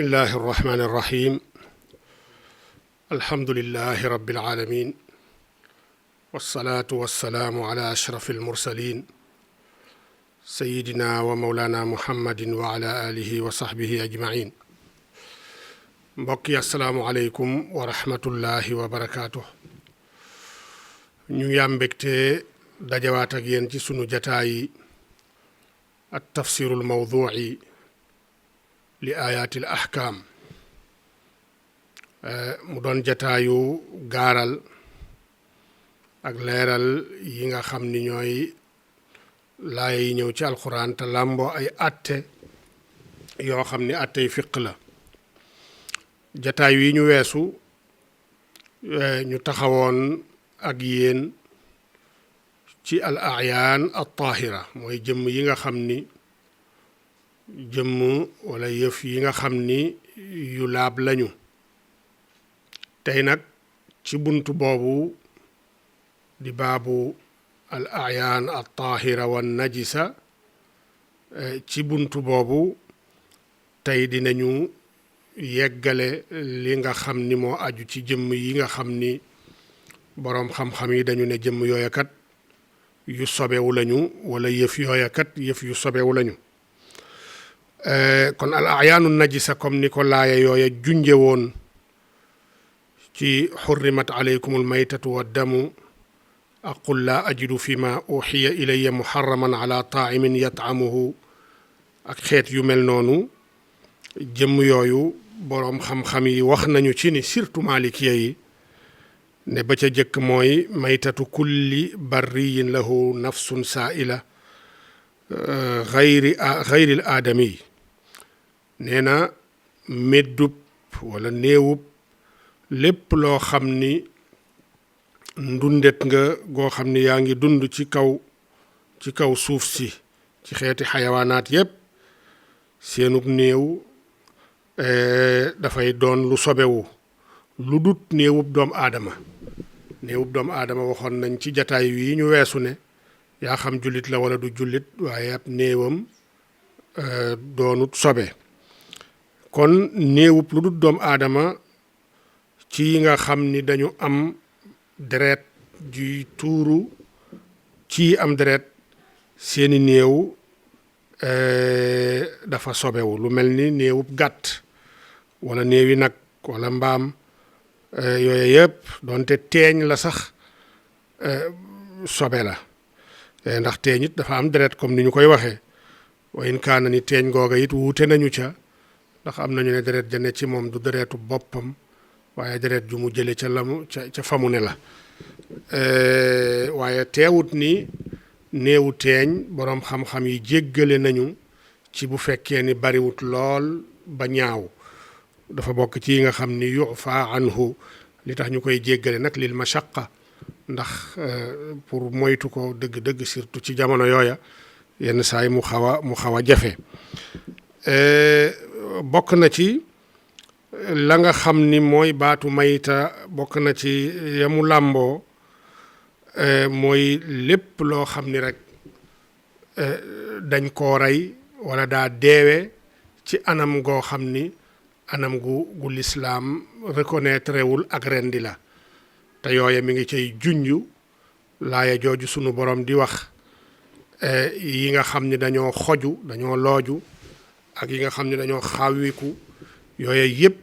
bismillahi irrahmani irrahim alhamdulilahi rabbil alamin wassalaatu wassalaamu ala ashrafi almursalin sayidina wa maulana muhammadin wa ala alihi wa sahbihi ajmain mbokk yi assalaamu aleykum wa rahmatullahi wa barakaatuh. ñu ngi am mbégte dajawaat ak yéen ci sunu jataayi at tafsirul mawduu'i li ayatil ahkaam mu doon jataayu gaaral ak leeral yi nga xam ni ñooy laaya yi ñëw ci alxuraan te làmboo ay atte yoo xam ni attey fiq la. jataayu yi ñu weesu ñu taxawoon ak yéen ci al ayaan al taahira mooy jëmm yi nga xam ni jëmm wala yëf yi nga xam ni yu laab lañu. tey nag ci bunt boobu di baabu al ayaan al taahira wan najisa ci bunt boobu tey dinañu yeggale li nga xam ni moo aju ci jëmm yi nga xam ni boroom xam-xam yi dañu ne jëmm yooya kat yu sobewu lañu wala yëf yooya kat yëf yu sobewu lañu. kon al ayaanu najisa comme ni ko laaya yooya junje woon ci xurrimat aleykumul maytatu waddamu aqul laa ajidu fi ma uxiya ilayya muharraman ala taa'imin yat'amuhu ak xeet yu mel noonu. jëmm yooyu boroom xam-xam yi wax nañu ci ni surtout malikiya yi ne ba ca jëkk mooy maytatu kulli barriyin lahu nafsun saa'ila xayril aadami yi nee na méddub wala néewub lépp loo xam ni ndundet nga goo xam ni yaa ngi dund ci kaw suuf si ci xeeti xayawaanaat yépp seenub néew dafay doon lu sobewu lu dut néewub doomu aadama waxoon nañ ci jataay yi ñu weesu ne yaa xam jullit la wala du jullit waaye ab néewam doonut sobe. kon néewub lu dut doomu aadama ci yi nga xam ni dañu am deret juy tuuru ci am deret seeni néew dafa sobewu lu mel ni néewub gàtt wala néewi nag wala mbaam yooyu yëpp doonte teeñ la sax sobe la ndax teeñ it dafa am deret comme ni ñu koy waxee wa in kaana ni teeñ googa it wuute nañu ca ndax am nañu ne deret ja ne ci moom du deretu boppam waaye deret ju mu jële ca lamu ca famu ne la waaye teewut ni néewu teeñ boroom xam-xam yi jéggale nañu ci bu fekkee ni bariwut lool ba ñaaw dafa bokk ci yi nga xam ni yufa anhu li tax ñu koy jéggale nag lil mashaqqa ndax pour moytu ko dëgg-dëgg surtout ci jamono yooya yenn saay mu xaw a jafe. bokk na ci la nga xam ni mooy baatu mayta bokk na ci yamu làmboo mooy lépp loo xam ni rek dañ koo rey wala daa deewe ci anam goo xam ni anam gu lislaam reconnaître wul ak rendi la te yooya mi ngi cay junju laaya jooju sunu borom di wax yi nga xam ni dañoo xoju dañoo looju ak yi nga xam ni dañoo xaawiku yooya yëpp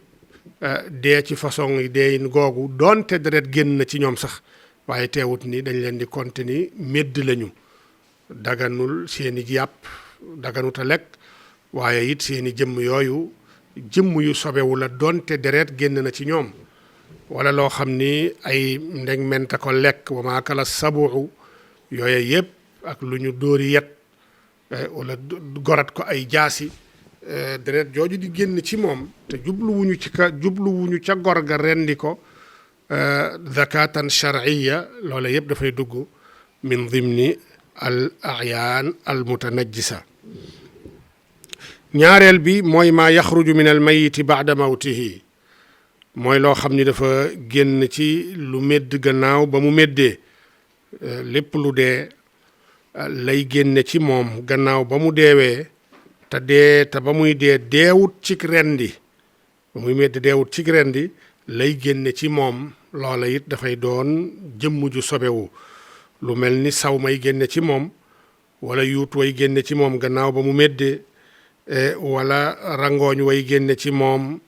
dee ci façon yi deeyin googu doonte deret génn na ci ñoom sax waaye teewut ni dañ leen di compter ni médd lañu daganul seeni yàpp daganut a lekk waaye it seeni jëmm yooyu jëmm yu sobewu la doonte deret génn na ci ñoom wala loo xam ni ay ndeg menta ko lekk wa maa akala sabuuxu yooye yëpp ak lu ñu dóori yet wala gorat ko ay jaasi deret jooju di génn ci moom te jubluwuñu ca gor ga rendi ko zakatan shar'iyya loola yëpp dafay dugg min dimni al ayaan al mutanajjisa. ñaareel bi mooy maa yaxruju min al mayiti baada mawtihi mooy loo xam ni dafa génn ci lu médd gannaaw ba mu méddee lépp lu dee lay génne ci moom gannaaw ba mu deewee te ba muy dee deewut ci rendi ba muy médd deewut ci rendi lay génne ci moom loola it dafay doon jëmm ju sobewu lu mel ni saw may génne ci moom wala yuut way génne ci moom gannaaw ba mu méddee wala rangooñ way génne ci moom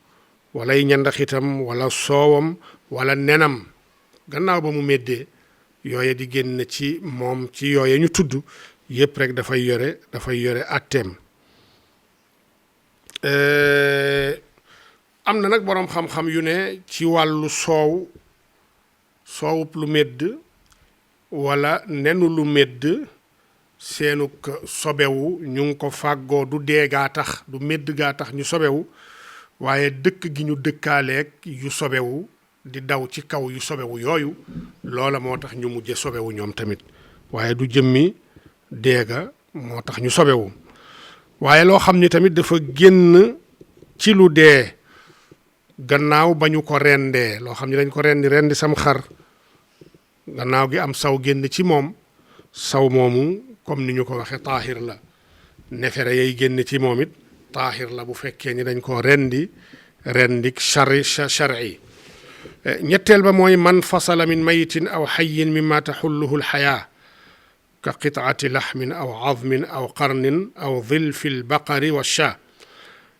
walay ñandaxitam wala soowam wala nenam gannaaw ba mu méddee yooye di génn ci moom ci yooye ñu tudd yépp rek dafay yore atteem am na nag boroom xam-xam yu ne ci wàllu soowub lu médd wala nenu lu médd seenuk sobewu ñu ngi ko fàggoo du dee gaa tax du médd gaa tax ñu sobewu waaye dëkk gi ñu dëkkaaleeg yu sobewu di daw ci kaw yu sobewu yooyu loola moo tax ñu mujje sobewu ñoom tamit waaye du jëmmi deega moo tax ñu sobewu waaye loo xam ni tamit dafa génn ci lu dee gannaaw ba ñu ko rendee loo xam ni dañ ko rendi sam xar gannaaw gi am saw génn ci moom saw moomu comme ni ñu ko waxe taahir la nefere yay génn ci moom it taahir la bu fekkee ni dañ ko rendik shar'i ñetteel ba mooy man fasala min mayitin aw xayin mimma taxulluhu alxayaa ka qitaati laxmin aw azmin aw qarnin aw dilfi albaqari wa shaa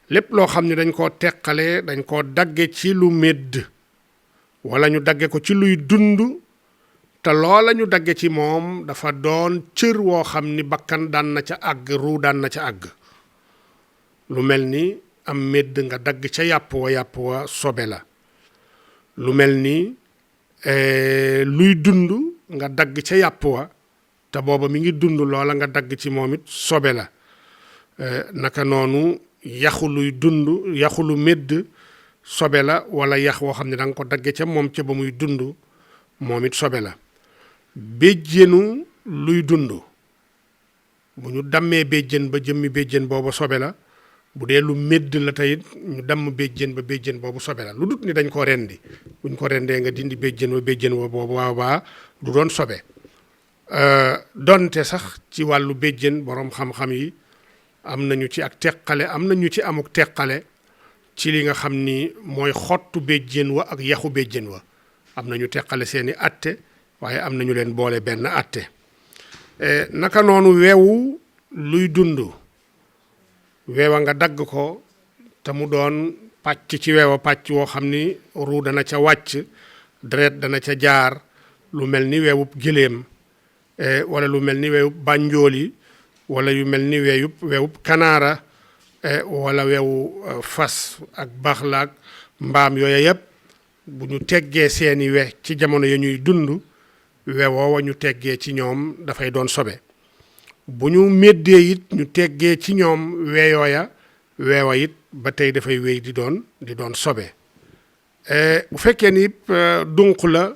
lépp loo xam ne dañ koo teqale dañ koo dagge ci lu médd wala ñu dagge ko ci luy dund te loola ñu dagge ci moom dafa doon cër woo xam ni bakkan daan na ca àgg ruu daan na ca àgg lu mel ni am médd nga dagg ca yàpp wa sobe la lu mel ni luy dund nga dagg ca yàpp wa te booba mi ngi dund loola nga dagg ci moom it sobe la naka noonu yaxu luy dund yaxu lu médd sobe la wala yax woo xam ne da nga ko dagge ca moom ca ba muy dund moom it sobe la béjjénu luy dund bu ñu dammee béjjén ba jëmmi béjjén booba sobe la bu dee lu médd la tayit ñu damm béjjén ba béjjén boobu sobe la lu dut ni dañ ko rendi buñ ko rendee nga dindi béjjén ba boobu waawaa du doon sobe donte sax ci wàllu béjjén boroom xam-xam yi am nañu ci ak teqale am nañu ci amuk teqale ci li nga xam ni mooy xottu béjjén wa ak yaxu béjjén wa am nañu teqale seeni atte waaye am nañu leen boole benn atte naka noonu weewu luy dund weewa nga dagg ko te mu doon pàcc ci weewa pàcc woo xam ni ruu dana ca wàcc deret dana ca jaar lu mel ni weewub gëléem wala lu mel ni weewub bànjooli wala yu mel ni weewub kanaara wala weewu fas ak baxlaak mbaam yooya yëpp bu ñu teggee seeni we ci jamono ya ñuy dund wewoowa ñu teggee ci ñoom dafay doon sobe bu ñu méddee it ñu teggee ci ñoom weeyooya weewa it ba tey dafay wéy di doon sobe bu fekkee ni dunq la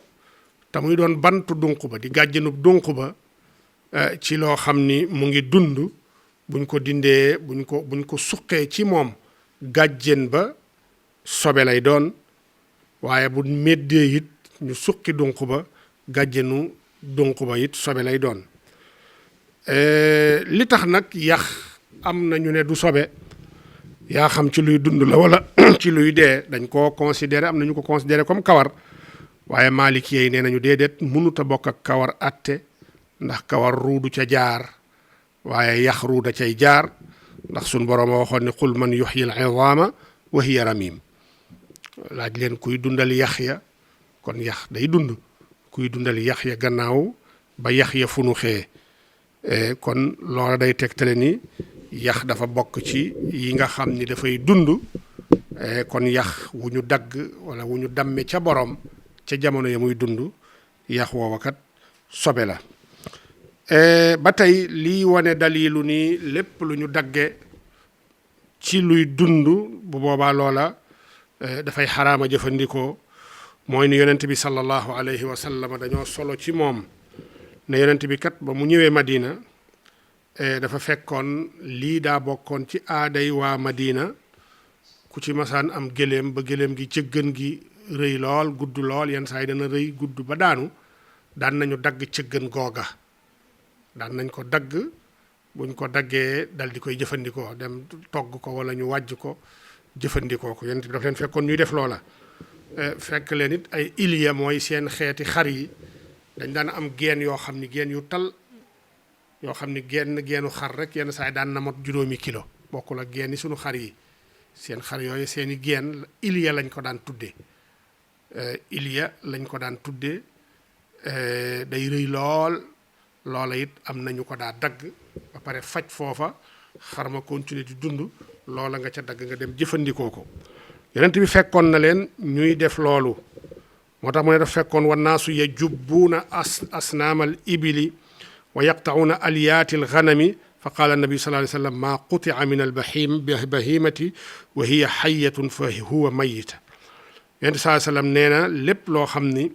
te muy doon bantu dunq ba di gàjjanub dunq ba ci loo xam ni mu ngi dund buñ ko dindee buñ ko suqee ci moom gàjjen ba sobe lay doon waaye bu méddee it ñu suqi dunq ba gàjjenu dunq ba it sobe lay doon li tax nag yax am na ñu ne du sobe yaa xam ci luy dund la wala ci luy dee dañ koo considéré am na ñu ko considéré comme kawar waaye Maalik yi nee nañu déedéet mënut a bokk ak kawar atte ndax kawar ruudu ca jaar waaye yax ruuda cay jaar ndax suñ boroom a waxoon ne qul man yuhyil izaama wa hiya ramim laaj leen kuy dundal yax ya kon yax day dund kuy dundal yax ya gannaaw ba yax ya fu nu xee kon loola day tegtale ni yax dafa bokk ci yi nga xam ni dafay dund kon yax wu ñu dagg wala wu ñu damme ca borom ca jamono ya muy dund yax woowakat sobe la ba tey lii wane dalilu ni lépp lu ñu dagge ci luy dund bu boobaa loola dafay xaraama jëfandikoo mooy ni yonent bi sallallahu alayhi wa sallam dañoo solo ci moom ne yonent bi kat ba mu ñëwee Madina dafa fekkoon lii daa bokkoon ci aaday waa Madina ku ci masaan am gëléem ba gëléem gi cëggën gi rëy lool gudd lool yenn saa yi dana rëy gudd ba daanu daan nañu dagg cëggën googa daan nañ ko dagg buñ ko daggee dal di koy jëfandikoo dem togg ko wala ñu wàjj ko jëfandikoo ko yonent bi daf leen fekkoon ñuy def loola fekk leen it ay iliya mooy seen xeeti xar yi dañ daan am geen yoo xam ni geen yu tal yoo xam ni geenu xar rek yenn saa yi daan na mot 5 kilo bokkul ak geen yi suñu xar yi seen xar yooyu seeni geen iliya lañ ko daan tuddee iliya lañ ko daan tuddee day rëy lool loola it am nañu ko daa dagg ba pare faj foofa xar ma continuer di dund loola nga ca dagg nga dem jëfandikoo ko yonent bi fekkoon na leen ñuy def loolu moo tax mu ne daf fekkoon wa naasu yajubbuuna asnaamal ibili wa yaqta'uuna aliyaati alganami fa qaala annabi sallallahu alayhi wa sallam maa qutia min albahimati wa hiya xayatun fa huwa mayita yonent bi sallallahu alayhi wa sallam nee na lépp loo xam ni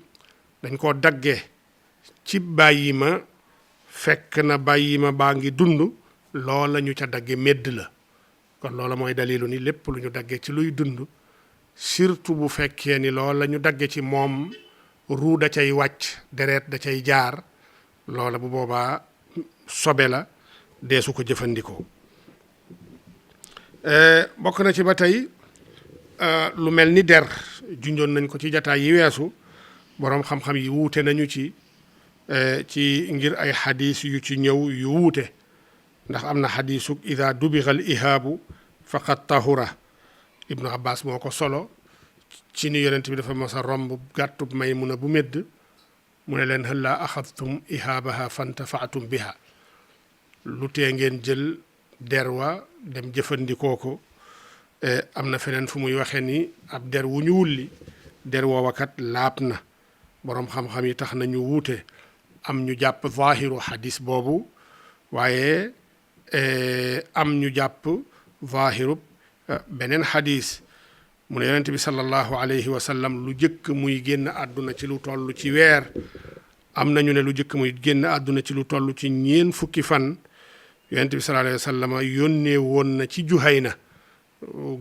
dañ koo daggee ci bàyyi ma fekk na bàyyi ma baa ngi dund loola ñu ca dagge médd la kon loola mooy dalilu ni lépp lu ñu daggee ci luy dund surtout bu fekkee ni loola ñu dagge ci moom ruu da cay wàcc deret da cay jaar loola bu boobaa sobe la deesu ko jëfandikoo bokk na ci ba tey lu mel ni der junjoon nañ ko ci jataay yi weesu boroom xam-xam yi wuute nañu ci ngir ay xadis yu ci ñëw yu wuute ndax am na xadisu ida dubixa al ihaabu faqad tahura ibnu abbas moo ko solo ci ni yonent bi dafa mos a romb gàttub Maymuna bu médd mu ne leen hal laa axadtum ihaabaha fantafaatum biha lu tee ngeen jël der wa dem jëfandikoo ko am na feneen fu muy waxee ni ab der wu ñu wulli der woowakat laab na boroom xam-xam yi tax nañu wuute am ñu jàpp zahiru xadis boobu waaye am ñu jàpp zahirub beneen xadis mu ne yonent bi sallallahu alayhi wa sallam lu jëkk muy génn àdduna ci lu toll ci weer am nañu ne lu jëkk muy génn àdduna ci lu toll ci 4 fukki fan yonent bi sallallahu alayhi wa sallam yónnee woon na ci Juhayna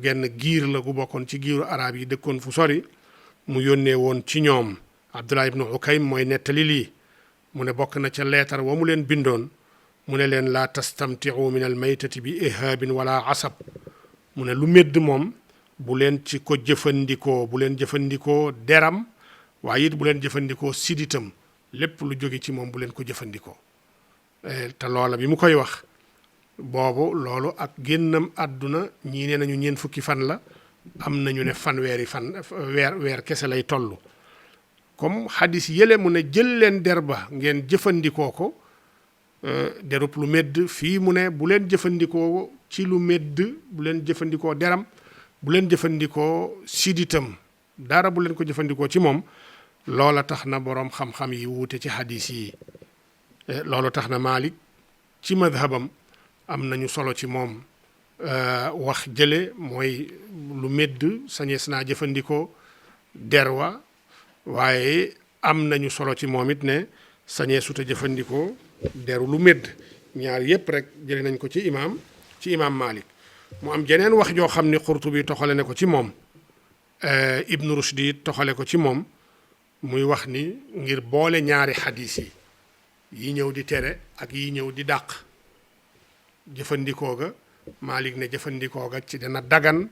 genn giir la gu bokkoon ci giiru arab yi dëkkoon fu sori mu yónnee woon ci ñoom Abdullah ibnu Ukaym mooy nettali lii mu ne bokk na ca leetar wa mu leen bindoon mu ne leen laa tastamtiu min al maytati bi ihaabin wala asab mu ne lu médd moom bu leen ci ko jëfandikoo bu leen jëfandikoo deram waaye it bu leen jëfandikoo siditam lépp lu jóge ci moom bu leen ko jëfandikoo te loola bi mu koy wax boobu loolu ak génnam àdduna ñii nee nañu 4 fukki fan la am nañu ne fanweeri fan weer kese lay toll comme xadis yële mu ne jël leen der ba ngeen jëfandikoo ko derub lu médd fii mu ne bu leen jëfandikoo ci lu médd bu leen jëfandikoo deram bu leen jëfandikoo siditam dara bu leen ko jëfandikoo ci moom loola tax na boroom xam-xam yi wuute ci xadis yi loolu tax na Maalik ci madhabam am nañu solo ci moom wax jële mooy lu médd sañees naa jëfandikoo der wa waaye am nañu solo ci moom it ne sañee suta jëfandikoo deru lu médd ñaar yépp rek jële nañ ko ci imaam Maalik mu am jeneen wax joo xam ni Qurtubi toxale ne ko ci moom Ibnu Rushdi toxale ko ci moom muy wax ni ngir boole ñaari xadis yi ñëw di tere ak yi ñëw di dàq jëfandikoo ga Maalik ne jëfandikoo ga ci dana dagan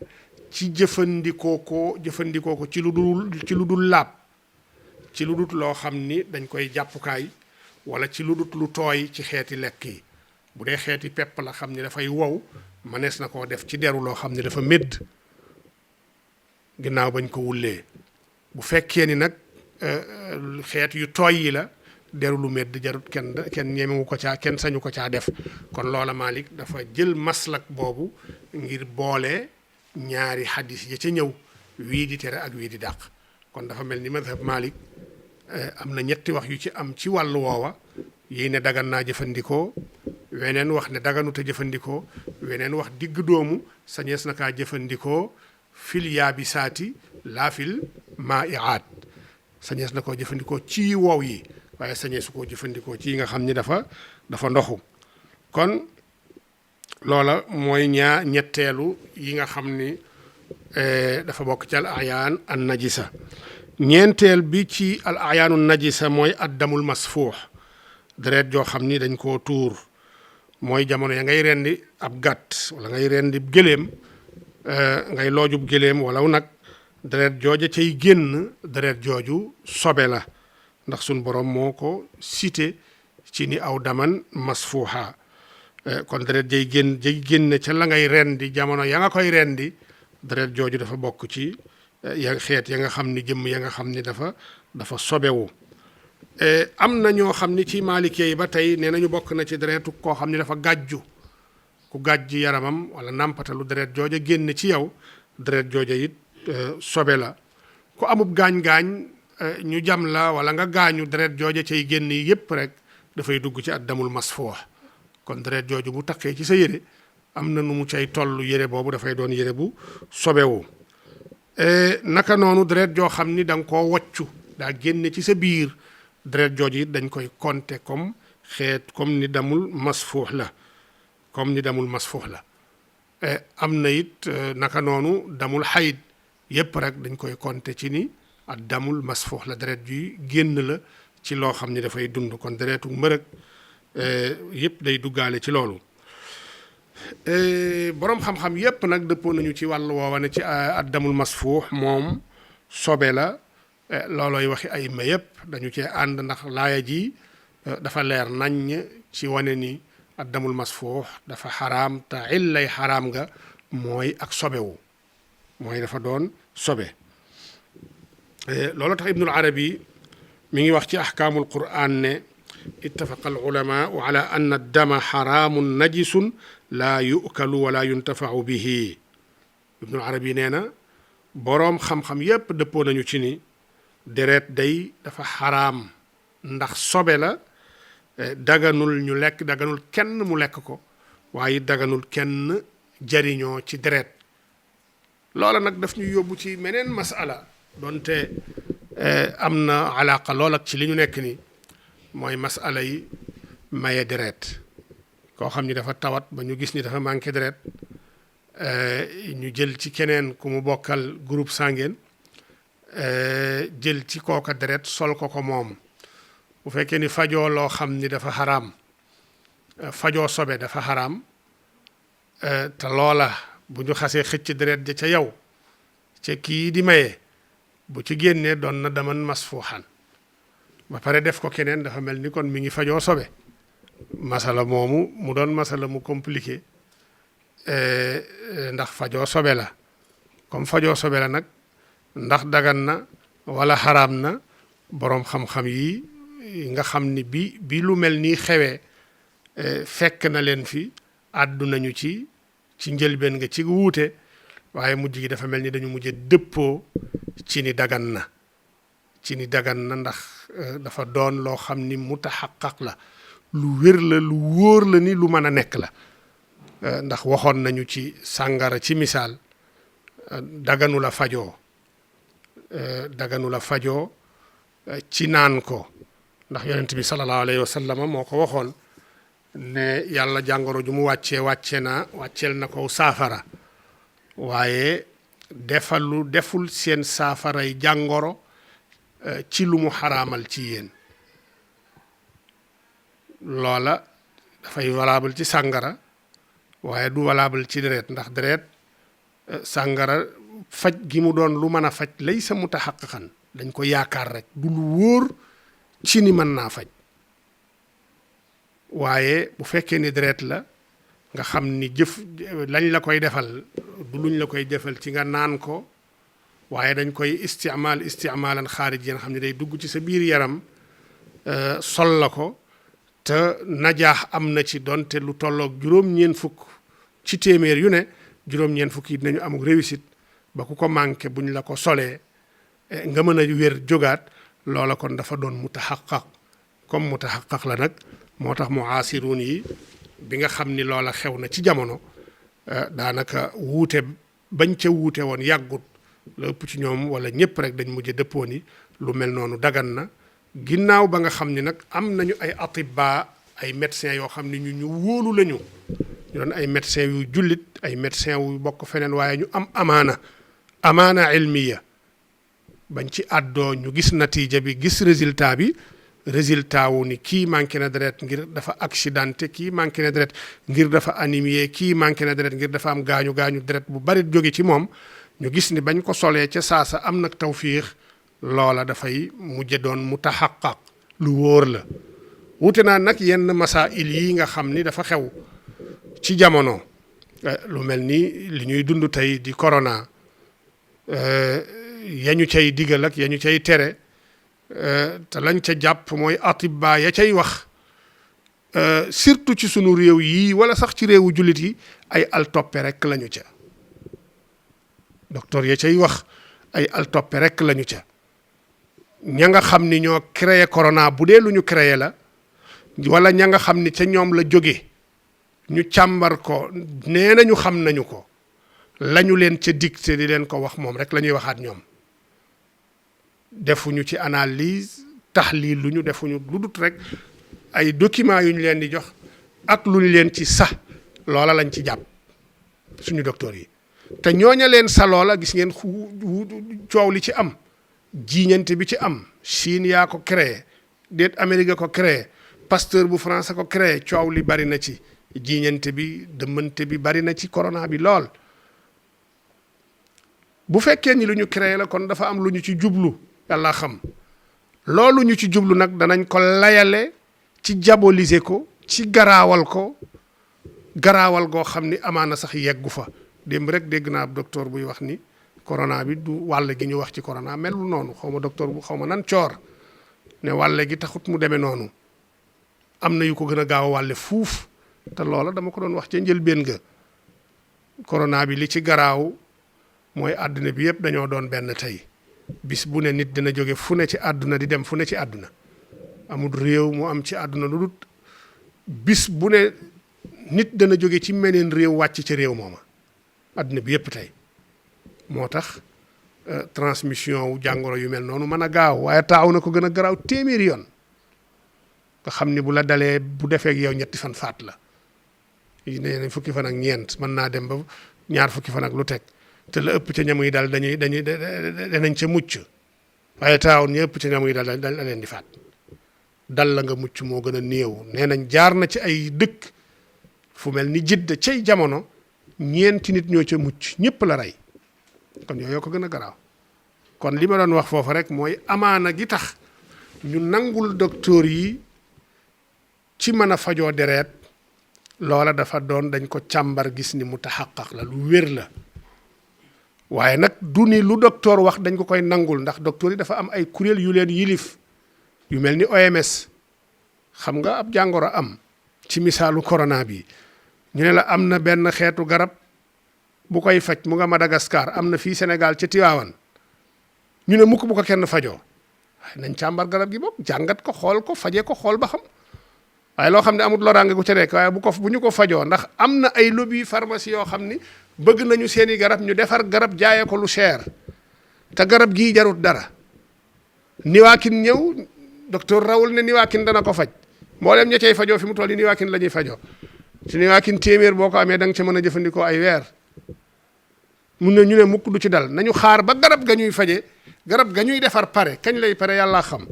ci jëfandikoo ko ci lu dul laab ci lu dul loo xam ni dañ koy jàppukaay wala ci lu dul lu tooy ci xeeti lekk yi bu dee xeeti pepp la xam ni dafay wow manees na koo def ci deru loo xam ni dafa médd ginnaaw bañ ko wullee bu fekkee ni nag xeet yu tooy yi la deru lu médd jarut kenn ñemewu ko caa kenn sañu ko caa def kon loola Maalik dafa jël maslak boobu ngir boole ñaari xadis ya ca ñëw wii di tere ak wii di dàq kon dafa mel ni madhab Maalik am na 3 wax yu ci am ci wàllu woowa yi ne dagan naa jëfandikoo weneen wax ne daganuta jëfandikoo weneen wax digg doomu sañees na kaa jëfandikoo fil yaabisaati laa fil maaiaat sañees na koo jëfandikoo ci wow yi waaye sañee su koo jëfandikoo ci nga xam ni dafa ndoxu kon loola mooy ñetteelu yi nga xam ni dafa bokk ci al ayaan an najisa ñeenteel bi ci al ayaanu najisa mooy addamul masfuux deret joo xam ni dañ koo tuur mooy jamono ya ngay rendi ab gàtt wala ngay rendi gëléem ngay loojub géléem walaw nag deret jooja cay génn deret jooju sobe la ndax suñ borom moo ko cité ci ni aw daman masfuuha kon deret jay génn ca la ngay rendi jamono ya nga koy rendi deret jooju dafa bokk ci xeet ya nga xam ni jëmm ya nga xam ni dafa sobewu am na ñoo xam ni ci maalikee yi ba tey nee nañu bokk na ci deretu koo xam ni dafa gàjju ku gàjj yaramam wala nàmpatalu deret jooja génn ci yow deret jooja it sobe la ku amub gaañ-gaañ ñu jam la wala nga gaañu deret jooja cay génn yépp rek dafay dugg ci addamul masfuux kon deret jooju bu taqee ci sa yére am na nu mu cay toll yére boobu dafay doon yére bu sobewu naka noonu deret joo xam ni da nga koo woccu daa génne ci sa biir deret jooju it dañ koy compter comme xeet comme ni damul masfuux la am na it naka noonu damul xayid yépp rek dañ koy compter ci ni ak damul masfuux la deret juy génn la ci loo xam ni dafay dund kon deretu mbërëg yépp day duggaale ci loolu boroom xam-xam yépp nag dëppoo nañu ci wàllu woowa ne ci addamul masfuux moom sobe la loolooy waxi ay ma yépp dañu cee ànd ndax laaya ji dafa leer naññ ci wane ni addamul masfuux dafa xaraam te illay xaraam nga mooy ak sobewu mooy dafa doon sobe loolu tax ibnul arabi mi ngi wax ci ahkaamul qur'an ne ittafaqa al ulamaau ala anna dama xaraamun najisun laa yukalu wala yuntafau bihi ibnul arabi nee na boroom xam-xam yépp dëppoo nañu ci ni deret day dafa xaraam ndax sobe la daganul ñu lekk daganul kenn mu lekk ko waaye daganul kenn jariñoo ci deret loola nag daf ñu yóbbu ci meneen masala donte am na alaqa lool ak ci li ñu nekk ni mooy masala yi maye deret koo xam ni dafa tawat ba ñu gis ni dafa manqué deret ñu jël ci keneen ku mu bokkal groupe sanguin jël ci kooka deret sol ko moom bu fekkee ni fajoo loo xam ni dafa xaraam fajoo sobe dafa xaraam te loola bu ñu xasee xëcc deret ja ca yow ca kii di maye bu ci génnee doon na daman masfuuxan ba pare def ko keneen dafa mel ni kon mi ngi fajoo sobe masala moomu mu doon masala mu compliqué ndax fajoo sobe la comme fajoo sobe la nag ndax dagan na wala xaraam na boroom xam-xam yi nga xam ni bi lu mel nii xewee fekk na leen fi àddu nañu ci njëlbeen nga ci wuute waaye mujj gi dafa mel ni dañu mujj dëppoo ci ni dagan na ndax dafa doon loo xam ni mutaxaqaq la lu wér la lu wóor la ni lu mën a nekk la ndax waxoon nañu ci sàngara ci misaal daganu la fajoo ci naan ko ndax yonent bi sallallahu alayhi wa sallam moo ko waxoon ne yàlla jàngoro ju mu wàcceel na ko saafara waaye deful seen saafaray jàngoro ci lu mu xaraamal ci yéen loola dafay valable ci sàngara waaye du valable ci deret ndax deret sàngara faj gi mu doon lu mën a faj lay sa mutaxaqiqan dañ ko yaakaar rek du lu wóor ci ni mën naa faj waaye bu fekkee ni deret la nga xam ni jëf lañ la koy defal du luñ la koy defal ci nga naan ko waaye dañ koy isticmaalan xaarij yi nga xam ne day dugg ci sa biir yaram sol la ko te najaax am na ci donte lu tolloog juróom-ñeent fukk ci téeméer yu ne juróom-ñeent fukk yi dinañu amuk réussite ba ku ko manqué buñ la ko solee nga mën a wér jógaat loola kon dafa doon mutaxaqaq comme mutaxaqaq la nag moo tax muaasiruun yi bi nga xam ni loola xew na ci jamono daanaka wuute bañ ca wuute woon yàggut la ëpp ci ñoom wala ñëpp rek dañ mujj dëppoo ni lu mel noonu dagan na ginnaaw ba nga xam ni nag am nañu ay atibba ay médecins yoo xam ni ñu wóolu lañu ñu doon ay médecins yu jullit ay médecins yu bokk feneen waaye ñu am amaana ilmiya bañ ci àddoo ñu gis natiija bi gis résultat bi résultat wu ni kii manqué na deret ngir dafa accidenté, kii manqué na deret ngir dafa anémie, kii manqué na deret ngir dafa am gaañu deret bu bari jóge ci moom, ñu gis ni bañ ko solee ca saasa am nag tawfiix, loola dafay mujje doon mutahaqqaq, lu wóor la. wute naa nag yenn masail yi nga xam ni dafa xew ci jamono, lu mel ni li ñuy dund tey di corona, yañu cay digal ak yañu cay tere, te lañ ca jàpp mooy atibba ya cay wax, surtout ci sunu réew yi wala sax ci réewu jullit yi, ay altoppe rek lañu ca. docteur ya cay wax ay altoppe rek lañu ca. ña nga xam ni ñoo créé corona bu dee lu ñu créé la, wala ña nga xam ni ca ñoom la jóge ñu càmbar ko nee nañu xam nañu ko, lañu leen ca dicté di leen ko wax moom rek la ñuy waxaat ñoom. defuñu ci analyse taxliil lu ñu defuñu lu dut rek ay documents yu ñu leen di jox ak lu ñu leen ci sax loola lañ ci jàpp suñu docteur yi. te ñooña leen sa loola gis ngeen coow li ci am, jiiñante bi ci am, Chine yaa ko créé, déet Amérique ko créé, Pasteur bu France ko créé, coow li bari na ci, jiiñante bi dëmmante bi bari na ci corona bi lool. bu fekkee ni lu ñu créé la kon dafa am lu ñu ci jublu, yàlla xam loolu ñu ci jublu nag danañ ko layale ci diaboliser ko, ci garaawal ko, garaawal goo xam ni amaana sax yeggu fa. démb rek dégg naa ab docteur buy wax ni corona bi du wàll gi ñu wax ci corona melul noonu, xaw ma docteur bu xaw ma nan coor ne wàlle gi taxut mu demee noonu, am na yu ko gën a gaaw a wàlle fuuf. te loola dama ko doon wax ca njëlbéen ga, corona bi li ci garaaw mooy àdduna bi yëpp dañoo doon benn tey. bis bu ne nit dina jóge fu ne ci àdduna di dem fu ne ci àdduna, amul réew mu am ci àdduna lu dul bis bu ne nit dana jóge ci meneen réew wàcc ci réew mooma, àdduna bi yëpp tey. moo tax transmission wu jàngoro yu mel noonu mën a gaaw, waaye taaw na ko gën a garaaw téeméeri yoon. nga xam ni bu la dalee bu defee ak yow ñetti fan faat la, nee nañ fukki fan ak ñeent, mën naa dem ba ñaar fukki fan ak lu teg, te la ëpp ca ñamuy dal danañ ca mucc, waaye taaw ñi ëpp ca ñamuy dal dañ leen di faat. dal la nga mucc moo gën a néew. nee nañ jaar na ci ay dëkk fu mel ni Jidda cay jamono, ñeenti nit ñoo ca mucc, ñëpp la rey. kon yooyu ko gën a garaaw. kon li ma doon wax foofu rek mooy amaana gi tax ñu nangul docteur yi ci mën a fajoo deret, loola dafa doon dañ ko càmbar gis ni mu taxaqaq la, lu wér la. waaye nag du ni lu docteur wax dañ ko koy nangul, ndax docteur yi dafa am ay kuréel yu leen yilif yu mel ni OMS. xam nga ab jàngoro am ci misaalu corona bi, ñu ne la am na benn xeetu garab bu koy faj mu nga Madagascar, am na fii Sénégal ca Tiwaawan, ñu ne mukk bu ko kenn fajoo. waaye nañ càmbar garab gi bopp, jàngat ko, xool ko, faje ko, xool ba xam. waaye loo xam ne amul loraange gu ca nekk, waaye bu ñu ko fajoo, ndax am na ay lobby pharmacie yoo xam ni bëgg nañu seeni garab ñu defar garab jaayee ko lu cher, te garab gii jarut dara. niwaakin ñëw, docteur Rawul ne niwaakin dana ko faj, mboolem ña cay fajoo fi mu toll ni niwaakin la ñuy fajoo. ci niwaakin téeméer boo ko amee da nga ca mën a jëfandikoo ay weer. mun na ñu ne mukk du ci dal, nañu xaar ba garab ga ñuy faje, garab ga ñuy defar pare, kañ lay pare yàllaa xam.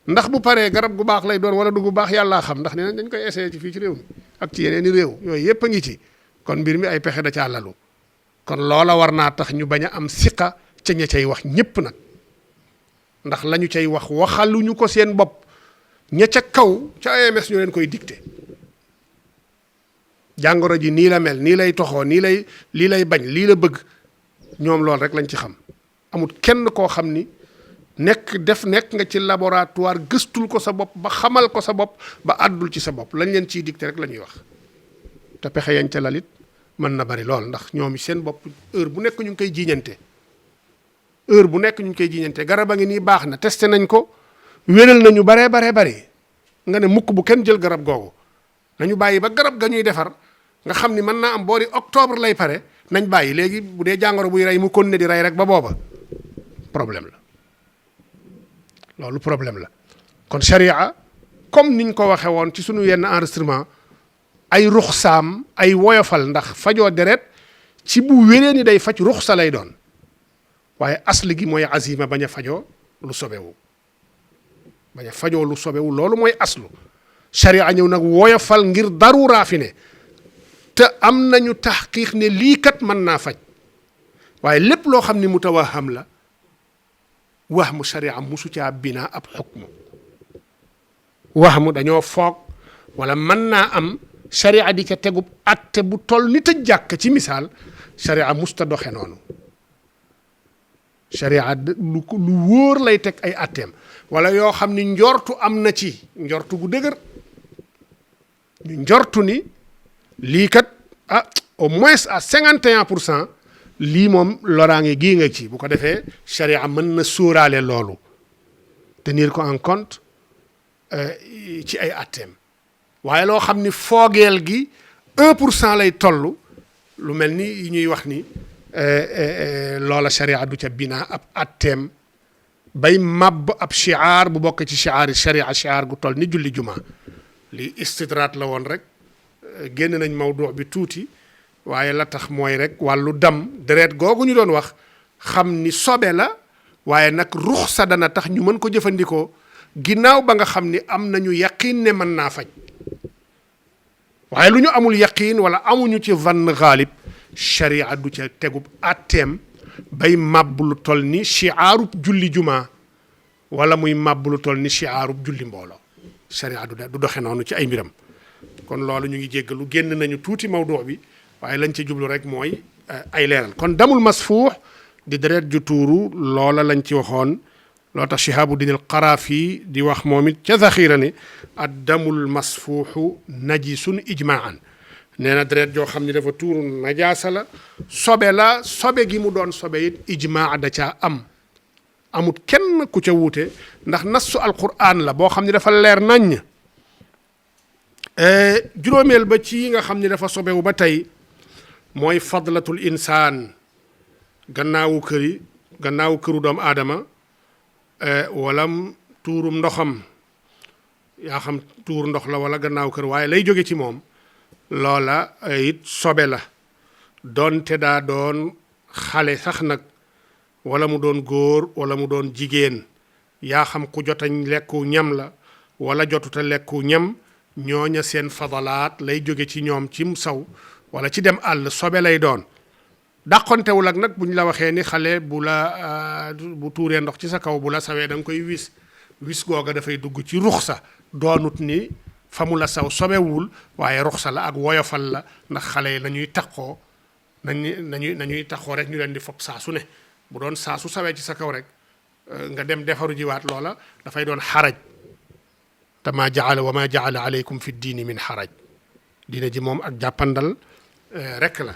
ndax bu paree garab gu baax lay doon wala du gu baax yàllaa xam, ndax nee nañ dañ koy essayé ci fii ci réew mi ak ci yeneen i réew, yooyu yëpp a ngi ci. kon mbir mi ay pexe da caa lalu. kon loola war naa tax ñu bañ a am siqa ca ña cay wax ñëpp nag, ndax lañu cay wax waxaluñu ko seen bopp, ña ca kaw ca AMS ñoo leen koy dicté. jàngoro ji nii la mel, nii lay toxoo, lii lay bañ, lii la bëgg, ñoom loolu rek lañ ci xam. amul kenn koo xam ni nekk nga ci laboratoire gëstul ko sa bopp ba xamal ko sa bopp ba àddul ci sa bopp, lañ leen ciy dicté rek la ñuy wax. te pexe yañ ca lalit mën na bari lool, ndax ñoom seen bopp heure bu nekk ñu ngi koy jiiñante. heure bu nekk ñu ngi koy jiiñante. garab a ngi nii baax na, testé nañ ko, wéral nañu baree bari nga ne mukk bu kenn jël garab googu, nañu bàyyi ba garab ga ñuy defar nga xam ni mën naa am boori octobre lay pare, nañ bàyyi. léegi bu dee jàngoro buy rey mu continuer di rey rek ba booba problème la. loolu problème la. kon sharia comme niñ ko waxe woon ci sunu yenn enregistrement, ay ruxsaam ay woyofal, ndax fajoo deret ci bu wéree ni day faj ruxsa lay doon, waaye asli gi mooy azima bañ a fajoo lu sobewu. bañ a fajoo lu sobewu loolu mooy aslu sharia ñëw nag woyofal ngir daruraa fi ne te am nañu taxqiq ne lii kat mën naa faj waaye lépp loo xam ni mutawaham la wahmu sharia musu caa binaa ab xukmu wahmu dañoo foog wala mën naa am sharia di ca tegub atte bu toll ni tëj jàkk ci misaal sharia musta doxe noonu sharia lu wóor lay teg ay atteem wala yoo xam ni njortu am na ci njortu gu dëgër ñu njortu ni lii kat au moins à 51% lii moom loraange gii nga ci bu ko defee sharia mën na sóoraale loolu tenir ko en compte ci ay atteem waaye loo xam ni foogeel gi 1% lay toll lu mel ni yi ñuy wax ni loola sharia du ca binaa ab atteem bay màbb ab shiar bu bokk ci shiari sharia shiar gu toll ni julli juma li istidraat la woon rek génn nañ mawdu bi tuuti waaye la tax mooy rek wàllu dam deret googu ñu doon wax xam ni sobe la waaye nag ruxsa dana tax ñu mën ko jëfandikoo ginnaaw ba nga xam ni am nañu yaqiin ne mën naa faj waaye lu ñu amul yaqiin wala amuñu ci vann xaalib sharia du ca tegub atteem bay màbb lu toll ni shiaarub julli juma wala muy màbb lu toll ni shiaarub julli mbooloo sharia du doxe noonu ci ay mbiram kon loolu ñu ngi jéggalu génn nañu tuuti mawdu bi waaye lañ ci jublu rek mooy ay leeral kon damul masfuux di deret ju tuuru loola lañ ci waxoon loo tax Shihabuddin al Qaraafi di wax moom it ca zaxira ne ad damul masfuuxu najisun ijmaan nee na deret joo xam ne dafa tuuru najaasa la sobe gi mu doon sobe it ijmaa da caa amut kenn ku ca wuute ndax nassu alquran la boo xam ne dafa leer naññ juróomeel ba ci nga xam ne dafa sobewu ba tey mooy fadlatul insaan gannaawu këru doomu aadama wala tuurum ndoxam yaa xam tuur ndox la wala gannaaw kër waaye lay jóge ci moom loola it sobe la doonte daa doon xale sax nag wala mu doon góor wala mu doon jigéen yaa xam ku jotañ lekku ñam la wala jotuta lekku ñam ñooña seen fadalaat lay jóge ci ñoom cim saw wala ci dem àll sobe lay doon dàqontewul ak nag bu ñu la waxee ni xale bu tuuree ndox ci sa kaw bu la sawee da nga koy wis googa dafay dugg ci ruxsa doonut ni fa mu la saw sobewul waaye ruxsa la ak woyofal la ndax xale yi nañuy taxoo nañuy taxoo rek ñu leen di fopp saa su ne bu doon saa su sawee ci sa kaw rek nga dem defaru jiwaat loola dafay doon xaraj te maa jaala wa maa jaala aleykum fi diini min xaraj diine ji moom ak jàppandal rek la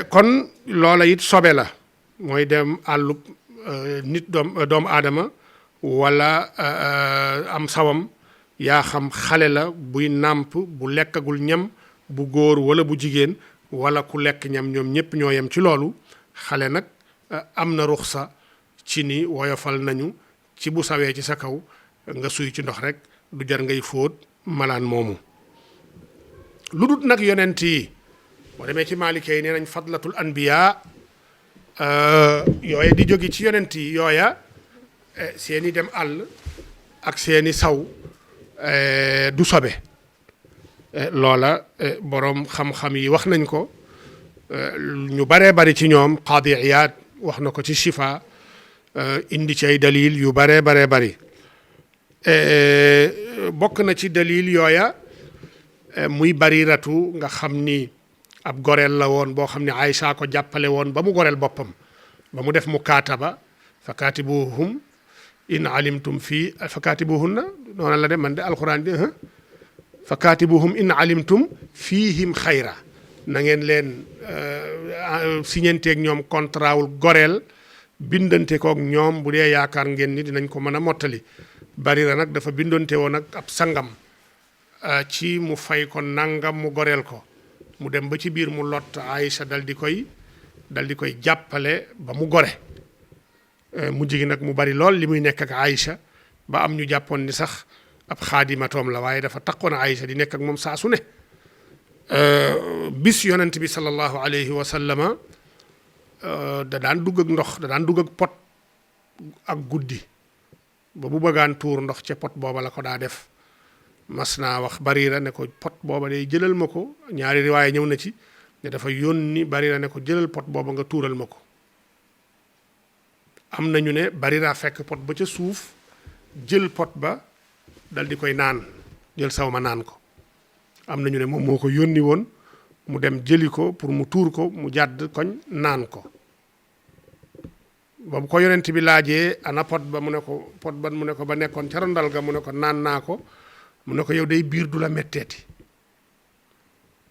kon loola it sobe la mooy dem àllub nit doomu aadama wala am sawam yaa xam xale la buy nàmp bu lekkagul ñam bu góor wala bu jigéen wala ku lekk ñam ñoom ñëpp ñoo yem ci loolu xale nag am na ruxsa ci ni woyofal nañu ci bu sawee ci sa kaw nga suy ci ndox rek du jar ngay fóot malaan moomu lu dut nag yonent yi boo demee ci maalikee yi nee nañ fadlatul anbiya yooya di jóge ci yonent yi yooya seeni dem àll ak seeni saw du sobe loola boroom xam-xam yi wax nañ ko ñu baree bari ci ñoom Qaadi Iyaad wax na ko ci Shifa indi ci ay dalil yu baree bari bokk na ci dalil yooya muy Bariratu nga xam ni ab goreel la woon boo xam ne Aïcha ko jàppale woon ba mu goreel boppam ba mu def mukaataba fa kaatibuhum in alimtum fii fa kaatibuhunna noonu la de man de alxuraan di fa kaatibuhum in alimtum fiihim xayra na ngeen leen siñenteeg ñoom contrat wul goreel bindante kook ñoom bu dee yaakaar ngeen ni dinañ ko mën a mottali Barira nag dafa bindante woon ak ab sangam ci mu fay ko nangam mu goreel ko mu dem ba ci biir mu lot Aïcha dal di koy jàppale ba mu gore mujj gi nag mu bari lool li muy nekk ak Aïcha ba am ñu jàppoon ni sax ab xaadimatoom la waaye dafa takkoon Aïcha di nekk ak moom saa su ne bis yonent bi sallallahu alayhi wa sallama da daan dugg ak ndox da daan dugg ak pot ak guddi ba bu bëggaan tuur ndox ca pot booba la ko daa def. mas naa wax Barira ne ko pot booba day jëlal ma ko, ñaari riwaaye ñëw na ci ne dafa yónni Barira ne ko jëlal pot booba nga tuural ma ko. am nañu ne Barira fekk pot ba ca suuf jël pot ba dal di koy naan, jël saw ma naan ko. am nañu ne moom moo ko yónni woon mu dem jëli ko pour mu tuur ko, mu jàdd koñ naan ko. ba bu ko yonent bi laajee ana pot ba mu ne ko pot ban mu ne ko ba nekkoon ca rondal ga mu ne ko naan naa ko. mu ne ko yow day biir du la metteeti,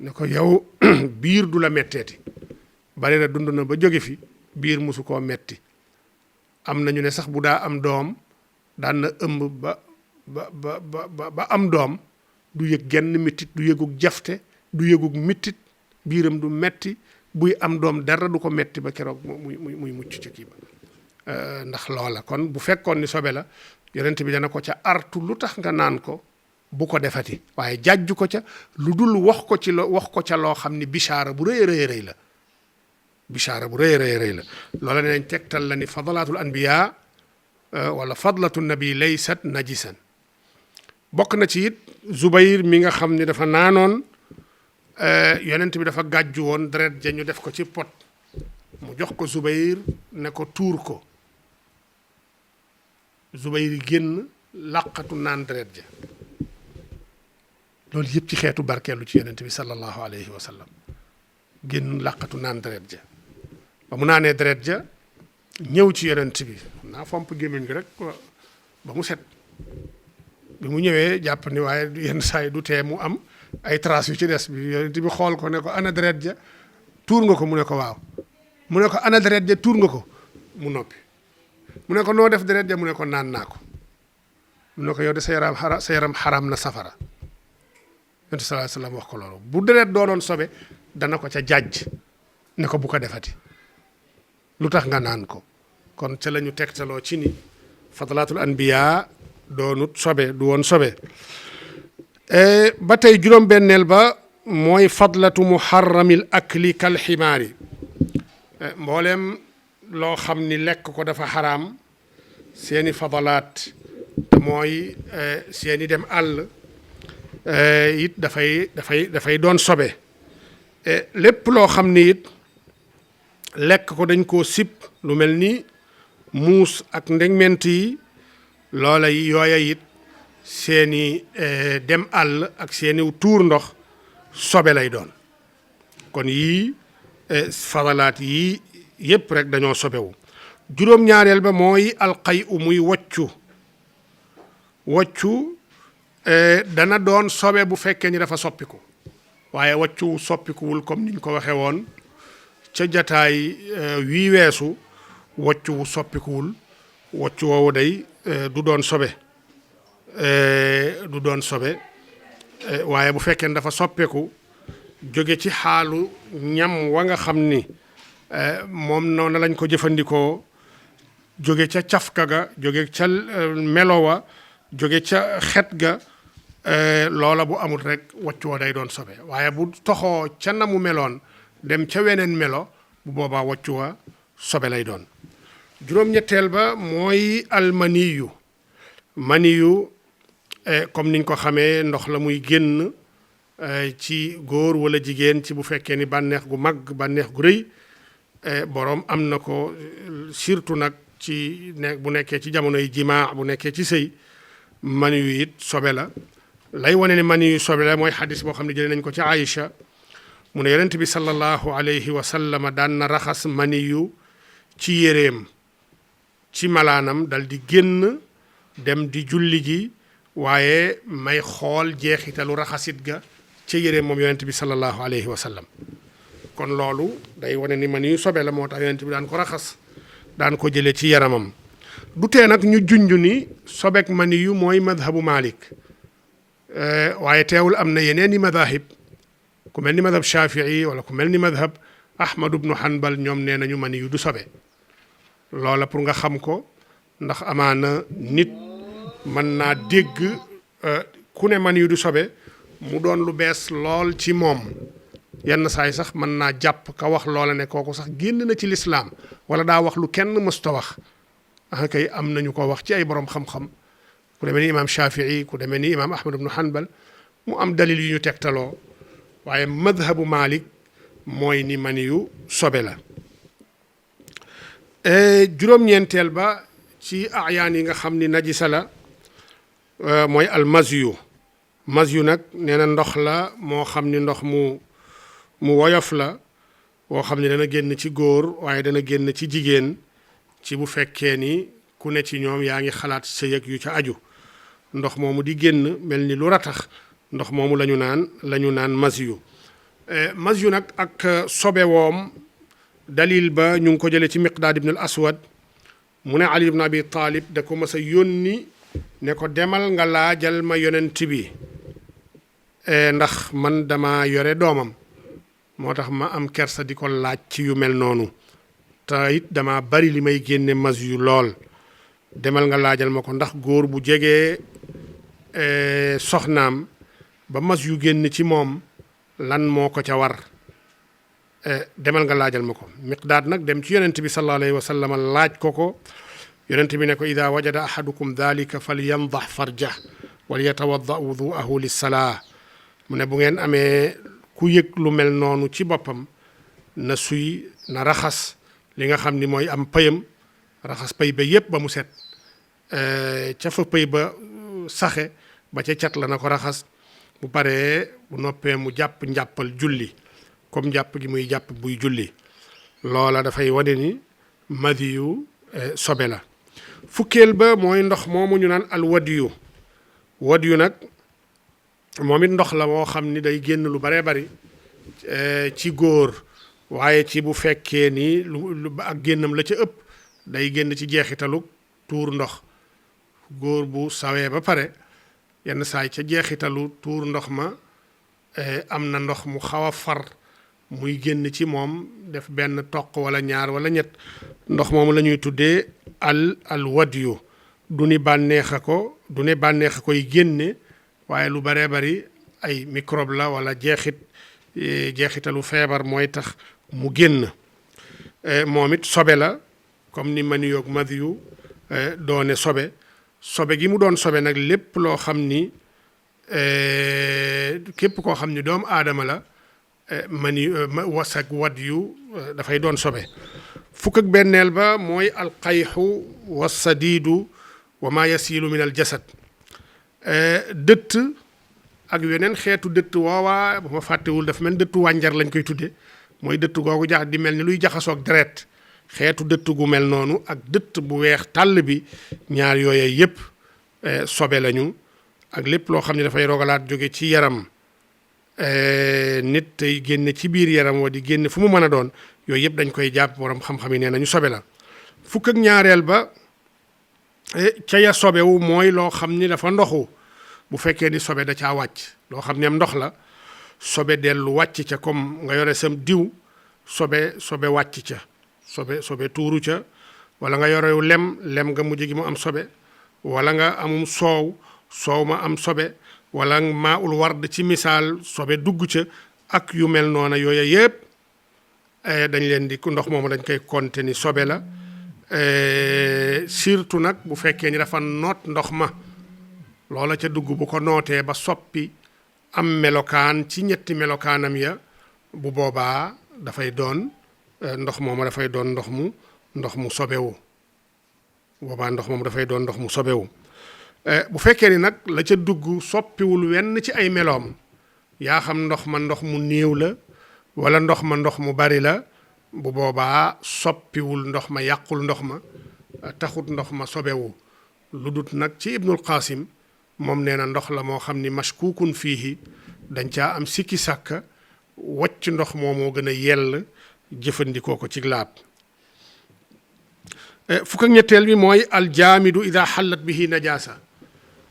ne ko yow biir du la metteeti. Barira dund na ba jóge fi biir musu koo metti. am nañu ne sax bu daa am doom daan na ëmb ba am doom du yëg genn mettit, du yëgug jafte, du yëgug mettit, biiram du metti, buy am doom dara du ko metti ba keroog muy mucc ci kii ba. ndax loola kon bu fekkoon ni sobe la yonent bi dana ko ca artu lu tax nga naan ko bu ko defati, waaye jàjju ko ca lu dul wax ko ca loo xam ni bichaara bu rëy rëy la. bichaara bu rëy rëy la loola ne nañ tegtal la ni fadlatul anbiya wala fadlatu nabi laysat najisan. bokk na ci it Zubayr mi nga xam ni dafa naanoon, yonent bi dafa gàjju woon deret ja ñu def ko ci pot, mu jox ko Zubayr ne ko tuur ko. Zubayr génn làqatu naan deret ja. loolu yëpp ci xeetu barkeelu ci yonent bi sallallahu alayhi wa sallam. génn làqatu naan deret ja ba mu naanee deret ja ñëw ci yonent bi xam naa fomp gémmiñ gi rek ba mu set. bi mu ñëwee jàpp ni waaye yenn saa yi du tee mu am ay traces yu ci des bi yonent bi xool ko ne ko ana deret ja tuur nga ko mu ne ko waaw. mu ne ko ana deret ja tuur nga ko mu noppi. mu ne ko noo def deret ja mu ne ko naan naa ko. mu ne ko yow de sa yaram xaram na safara. yonent sallallahu alayhi wasallam wax ko loolu. bu deret doonoon sobe dana ko ca jàjj ne ko bu ko defati lu tax nga naan ko. kon ca la ñu tegtaloo ci ni fadlatul anbiya doonut sobe du woon sobe. ba tey juróom-benneel ba mooy fadlatu muharramil akli kal ximaari. mboolem loo xam ni lekk ko dafa xaraam seeni fadalaat mooy seeni dem àll it dafay doon sobe. lépp loo xam ni it lekk ko dañ koo sib lu mel ni muus ak ndegment yi loola yooya it seeni dem àll ak seeni tuur ndox sobe lay doon. kon yii fadalaat yii yépp rek dañoo sobewu. juróom-ñaareel ba mooy alqay u muy woccu dana doon sobe bu fekkee ni dafa soppiku, waaye woccu soppikuwul comme niñ ko waxee woon ca jataay wii weesu. woccu soppikuwul, woccu woowu day du doon sobe waaye bu fekkee dafa soppeeku jóge ci xaalu ñam wa nga xam ni moom noonu lañ ko jëfandikoo, jóge ca cafka ga, jóge ca melo wa, jóge ca xet ga, loola bu amul rek woccu wa day doon sobe. waaye bu toxoo ca na mu meloon dem ca weneen melo bu boobaa woccu wa sobe lay doon. juróom-ñetteel ba mooy almaniyu. maniyu comme niñ ko xamee ndox la muy génn ci góor wala jigéen ci bu fekkee ni bànneex gu mag bànneex gu rëy boroom am na ko, surtout nag ci bu nekkee ci jamonoy jimaa, bu nekkee ci sëy. maniyu it sobe la. lay wane ne maniyu sobe la mooy xadis boo xam ne jëlee nañ ko ci Aïcha mu ne yonent bi sallallahu alayhi wa sallam daan na raxas maniyu ci yéreem ci malaanam dal di génn dem di julli ji, waaye may xool jeexitalu raxasit ga ca yéreem moom yonent bi sallallahu alayhi wa sallam. kon loolu day wane ni maniyu sobe la, moo tax yonent bi daan ko raxas, daan ko jëlee ci yaramam. du tee nag ñu junj ni sobek maniyu mooy madhabu Malik, waaye teewul am na yeneen i madahib ku mel ni madhab Shafii wala ku mel ni madhab Ahmad ibnu Hanbal, ñoom nee nañu maniyu du sobe. loola pour nga xam ko, ndax amaana nit mën naa dégg ku ne maniyu du sobe mu doon lu bees lool ci moom. yenn saay sax mën naa jàpp ka wax loola ne kooku sax génn na ci lislaam wala daa wax lu kenn mësta wax. kay am nañu ko wax ci ay borom xam-xam ku demee ni imaam Shafii ku demee ni imaam Ahmad ibnu Hanbal mu am dalil yu ñu tegtaloo waaye madhabu Malik mooy ni mani yu sobe la. juróom-ñeenteel ba ci ayaan yi nga xam ni najisa la mooy almazyu. mazyu nag nee na ndox la moo xam ni ndox mu woyof la woo xam ni dana génn ci góor waaye dana génn ci jigéen ci bu fekkee ni ku ne ci ñoom yaa ngi xalaat sëy ak yu ca aju ndox moomu di génn mel ni lu ratax ndox moomu la ñu naan mazyu. mazyu nag ak sobe woom dalil ba ñu ngi ko jëlee ci Miqdaad ibn al Aswad mu ne Ali ibn Abi Talib da ko mas a yónni ne ko demal nga laajal ma yonent bi ndax man dama yore doomam moo tax ma am kersa di ko laaj ci yu mel noonu te it dama bari li may génne mazyu lool demal nga laajal ma ko ndax góor bu jegee soxnaam ba mazyu génn ci moom lan moo ko ca war demal nga laajal ma ko. Miqdaad nag dem ci yonent bi sallallahu alayhi wa sallam laaj ko yonent bi ne ko ida wajada ahadukum dalika falyandax farjah wal yatawadda wuduahu lissalaa mu ne bu ngeen amee ku yëg lu mel noonu ci boppam na suy na raxas li nga xam ni mooy am pëyam raxas pëy ba yépp ba mu set ca fa pëy ba saxe ba ca cat la na ko raxas bu paree bu noppee mu jàpp njàppal julli comme jàpp gi muy jàpp buy julli loola dafay wane ni madiyu sobe la. fukkeel ba mooy ndox moomu ñu naan al wadiyu nag moom it ndox la moo xam ni day génn lu baree bari ci góor waaye ci bu fekkee ni lu ak génnam la ca ëpp day génn ci jeexitalu tuur ndox góor bu sawee ba pare yenn saay ca jeexitalu tuur ndox ma am na ndox mu xaw a far muy génn ci moom def benn toq wala ñaar wala ñett ndox moomu la ñuy tuddee al wadiyu du ne bànneex a koy génne waaye lu baree bari ay microbe la wala jeexitalu feebar mooy tax mu génn moom it sobe la comme ni mani yoog madiyu doone sobe gi mu doon sobe nag lépp loo xam ni képp koo xam ni doomu aadama la mani wasak wadiyu dafay doon sobe. fukk ak benneel ba mooy alqayxu wasadiidu wa ma yasilu min al jasad dëtt ak yeneen xeetu dëtt woowaa bu ma fàttewul dafa mel dëttu wànjar lañ koy tudde mooy dëtt googu di mel ni luy jaxasoog deret xeetu dëtt gu mel noonu ak dëtt bu weex tàll bi ñaar yooye yépp sobe lañu ak lépp loo xam ne dafay rogalaat jóge ci yaram nit tey génne ci biir yaram wa di génne fu mu mën a doon yooyu yëpp dañ koy jàpp borom xam-xam yi nee nañu sobe la. fukk ak ñaareel ba ca ya sobewu mooy loo xam ni dafa ndoxu bu fekkee ni sobe da caa wàcc loo xam ne am ndox la sobe dellu wàcc ca comme nga yore sam diw sobe wàcc ca sobe tuuru ca wala nga yorew lem nga mujj gi mu am sobe wala nga amum soow ma am sobe wala maa ul ward ci misaal sobe dugg ca ak yu mel noona yooya yëpp dañ leen di ndox moomu dañ koy compter ni sobe la surtout nag bu fekkee ni dafa noot ndox ma loola ca dugg bu ko nootee ba soppi am melokaan ci ñetti melokaanam ya bu boobaa dafay doon ndox moomu dafay doon ndox mu sobewu boobaa ndox moomu dafay doon ndox mu sobewu bu fekkee ni nag la ca dugg soppiwul wenn ci ay meloom yaa xam ndox ma ndox mu néew la wala ndox ma ndox mu bari la bu boobaa soppiwul ndox ma yàqul ndox ma taxut ndox ma sobewu lu dut nag ci Ibnul Qasim moom nee na ndox la moo xam ni mashkukun fiihi dañ caa am sikki sàkka wacc ndox moomoo gën a yell jëfandikoo ko ci laab. fukk ak ñetteel bi mooy aljaamidu ida xallat bihi najaasa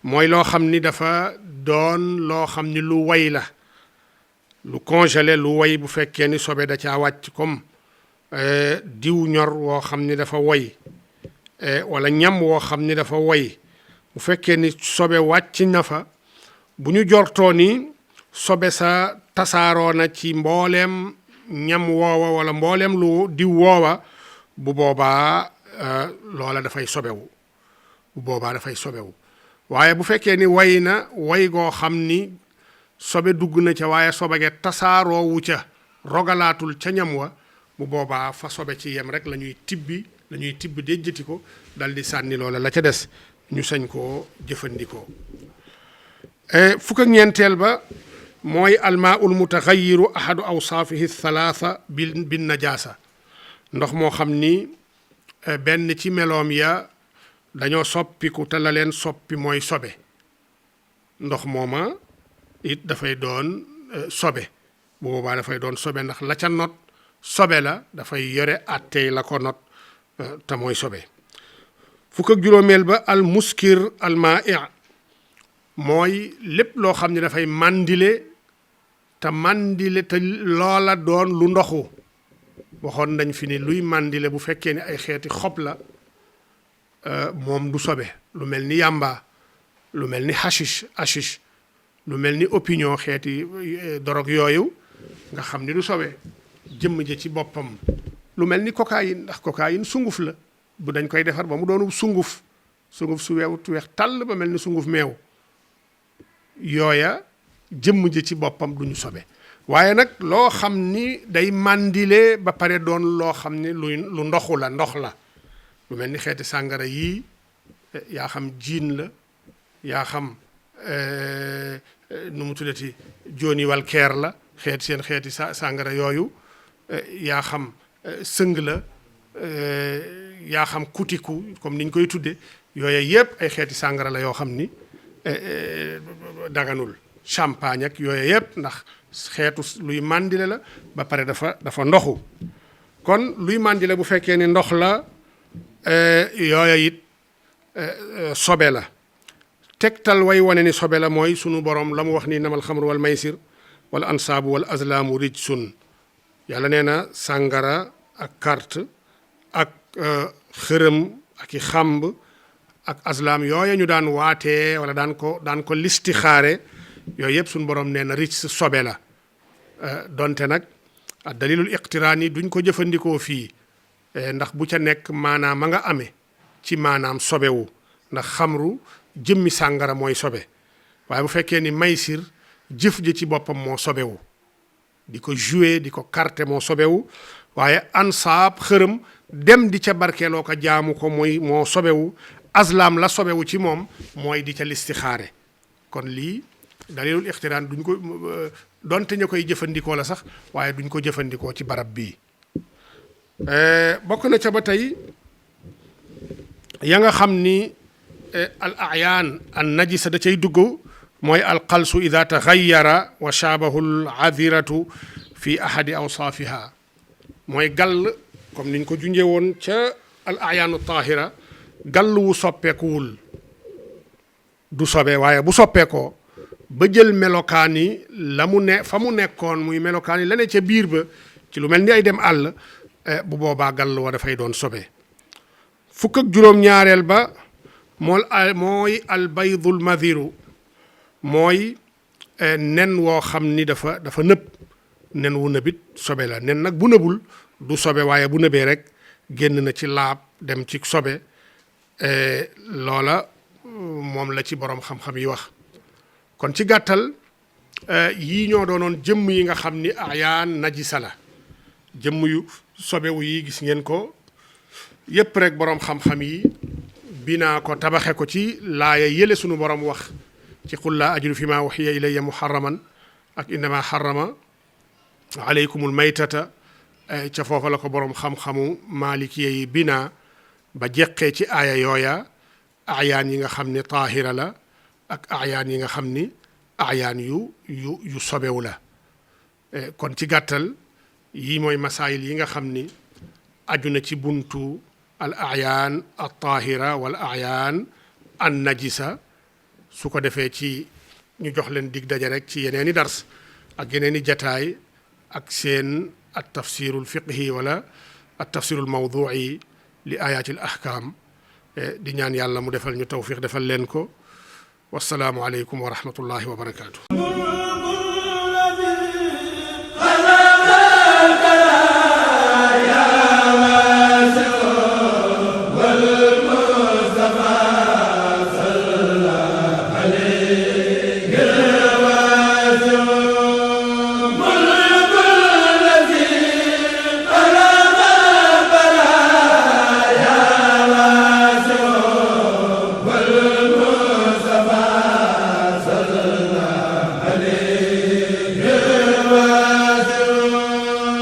mooy loo xam ni dafa doon loo xam ni lu way la lu congelé lu way bu fekkee ni sobe da caa wàcc comme diw ñor woo xam ni dafa woy wala ñam woo xam ni dafa woy bu fekkee ni sobe wàcc na fa bu ñu jortoo ni sobe sa tasaaroo na ci mbooleem ñam woowa wala mbooleem lu diw woowa bu boobaa loola dafay sobewu waaye bu fekkee ni way na way goo xam ni sobe dugg na ca waaye sobe ge tasaaroowu ca rogalaatul ca ñam wa bu boobaa fa sobe ci yem rek la ñuy tibb déjjati ko dal di sànni loola la ca des ñu sañ koo jëfandikoo. fukk ak ñeenteel ba mooy almaa'ul mutaxayyiru ahadu awsaafihi thalaatha bin najaasa ndox moo xam ni benn ci meloom ya dañoo soppiku te la leen soppi mooy sobe ndox mooma it dafay doon sobe bu boobaa dafay doon sobe ndax la ca not sobe la dafay yore àttey la ko not te mooy sobe. fukk ak juróomeel ba al muskir al maa'i mooy lépp loo xam ne dafay màndile te loola doon lu ndoxu waxoon nañ fi ni luy màndile bu fekkee ni ay xeeti xob la moom du sobe lu mel ni yàmba lu mel ni hashish lu mel ni opinion xeeti dorog yooyu nga xam ni du sobe jëmm ja ci boppam lu mel ni cocaïne ndax cocaïne sunguf la bu dañ koy defar ba mu doonu sunguf su weex tàll ba mel ni sunguf meew yooya jëmm ja ci boppam duñu sobe waaye nag loo xam ni day màndile ba pare doon loo xam ni lu ndoxu la ndox la lu mel ni xeeti sàngara yii yaa xam jiin la yaa xam nu mu tuddati Johnny Walker la seen xeeti sàngara yooyu yaa xam sëng la yaa xam kutiku comme niñ koy tudde yooyu yëpp ay xeeti sàngara la yoo xam ni daganul champagne ak yooyu yëpp ndax xeetu luy màndile la ba pare dafa ndoxu kon luy màndile bu fekkee ni ndox la yooya it sobe la tegtal way wane ni sobe la mooy sunu borom la mu wax ni namal xamru wal maysir wal ansaabu wal azlaamu rijsun yàlla nee na sàngara ak carte ak xërëm ak i xàmb ak azlaam yooya ñu daan waatee wala daan ko listixaare yooyu yëpp sunu borom nee na rijs sobe la donte nag dalilul iqtiraan yi duñ ko jëfandikoo fii ndax bu ca nekk maanaam ma nga amee ci maanaam sobewu ndax xamru jëmmi sàngara mooy sobe waaye bu fekkee ni maysir jëf ji ci boppam moo sobewu di ko jouer di ko carte moo sobewu waaye ansaab xërëm dem di ca barkeeloo ko jaamu ko mooy moo sobewu azlam la sobewu ci moom mooy di ca listixaare kon lii dalilul ixtiraan duñ ko donte ñu koy jëfandikoo la sax waaye duñ ko jëfandikoo ci barab bii bokk na ca ba tey ya nga xam ni al ayaan an najisa da cay dugg mooy alqalsu ida taxayyara wa shaabahu al adiratu fi ahadi awsaafiha mooy gàll comme niñ ko junjee woon ca al ayaanu tahira gàll wu soppeekuwul du sobe waaye bu soppeekoo ba jël melokaan yi la mu ne fa mu nekkoon muy melokaan yi la ne ca biir ba ci lu mel ni ay dem àll bu boobaa gàll wa dafay doon sobe fukk ak juróom-ñaareel ba mooy albaydul madhiru mooy nen woo xam ni dafa nëb nen wu nëbit sobe la nen nag bu nëbul du sobe waaye bu nëbee rek génn na ci laab dem ci sobe loola moom la ci boroom xam-xam yi wax kon ci gàttal yii ñoo doonoon jëmm yi nga xam ni ayaan najisa la jëmm yu sobewu yi gis ngeen ko yépp rek boroom xam-xam yi binaa ko tabaxe ko ci laaya yële sunu boroom wax ci qul laa ajidu fi ma uxiya ilayya muharraman ak innama harrama aleykumul maytata ca foofa la ko boroom xam-xamu maalikiya yi binaa ba jeqee ci aaya yooya ayaan yi nga xam ni taahira la ak ayaan yi nga xam ni ayaan yu sobewu la kon ci gàttal yii mooy masaayil yi nga xam ni aju na ci buntu al ayaan al taahira wal ayaan an najisa su ko defee ci ñu jox leen dig daje rek ci yeneeni dars ak yeneeni jataay ak seen at tafsirul fiqhi wala at tafsirul mawdu'i li ayatil ahkam di ñaan yàlla mu defal ñu tawfiq defal leen ko wassalaamu aleykum wa rahmatullahi wa barakaatu.